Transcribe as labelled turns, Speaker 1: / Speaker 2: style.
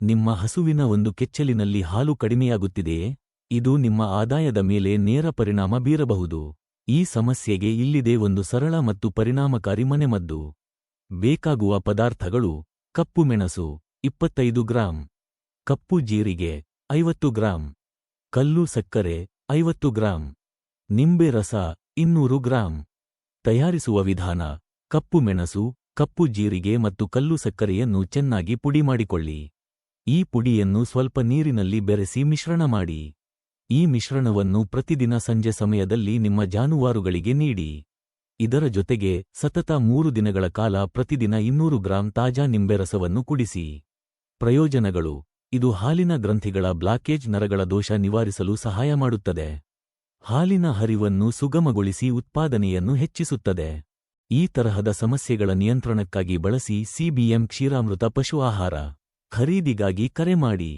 Speaker 1: ನಿಮ್ಮ ಹಸುವಿನ ಒಂದು ಕೆಚ್ಚಲಿನಲ್ಲಿ ಹಾಲು ಕಡಿಮೆಯಾಗುತ್ತಿದೆಯೇ? ಇದು ನಿಮ್ಮ ಆದಾಯದ ಮೇಲೆ ನೇರ ಪರಿಣಾಮ ಬೀರಬಹುದು. ಈ ಸಮಸ್ಯೆಗೆ ಇಲ್ಲಿದೆ ಒಂದು ಸರಳ ಮತ್ತು ಪರಿಣಾಮಕಾರಿ ಮನೆಮದ್ದು. ಬೇಕಾಗುವ ಪದಾರ್ಥಗಳು: ಕಪ್ಪು ಮೆಣಸು 25 ಗ್ರಾಂ, ಕಪ್ಪು ಜೀರಿಗೆ 50 ಗ್ರಾಂ, ಕಲ್ಲು ಸಕ್ಕರೆ 50 ಗ್ರಾಂ, ನಿಂಬೆ ರಸ 200 ಗ್ರಾಂ. ತಯಾರಿಸುವ ವಿಧಾನ: ಕಪ್ಪು ಮೆಣಸು, ಕಪ್ಪು ಜೀರಿಗೆ ಮತ್ತು ಕಲ್ಲು ಸಕ್ಕರೆಯನ್ನು ಚೆನ್ನಾಗಿ ಪುಡಿ ಮಾಡಿಕೊಳ್ಳಿ. ಈ ಪುಡಿಯನ್ನು ಸ್ವಲ್ಪ ನೀರಿನಲ್ಲಿ ಬೆರೆಸಿ ಮಿಶ್ರಣ ಮಾಡಿ. ಈ ಮಿಶ್ರಣವನ್ನು ಪ್ರತಿದಿನ ಸಂಜೆ ಸಮಯದಲ್ಲಿ ನಿಮ್ಮ ಜಾನುವಾರುಗಳಿಗೆ ನೀಡಿ. ಇದರ ಜೊತೆಗೆ ಸತತ 3 ದಿನಗಳ ಕಾಲ ಪ್ರತಿದಿನ 200 ಗ್ರಾಂ ತಾಜಾ ನಿಂಬೆರಸವನ್ನು ಕುಡಿಸಿ. ಪ್ರಯೋಜನಗಳು: ಇದು ಹಾಲಿನ ಗ್ರಂಥಿಗಳ ಬ್ಲಾಕೇಜ್ ನರಗಳ ದೋಷ ನಿವಾರಿಸಲು ಸಹಾಯ ಮಾಡುತ್ತದೆ. ಹಾಲಿನ ಹರಿವನ್ನು ಸುಗಮಗೊಳಿಸಿ ಉತ್ಪಾದನೆಯನ್ನು ಹೆಚ್ಚಿಸುತ್ತದೆ. ಈ ತರಹದ ಸಮಸ್ಯೆಗಳ ನಿಯಂತ್ರಣಕ್ಕಾಗಿ ಬಳಸಿ ಸಿಬಿಎಂ ಕ್ಷೀರಾಮೃತ ಪಶು ಆಹಾರ. ಖರೀದಿಗಾಗಿ ಕರೆ ಮಾಡಿ.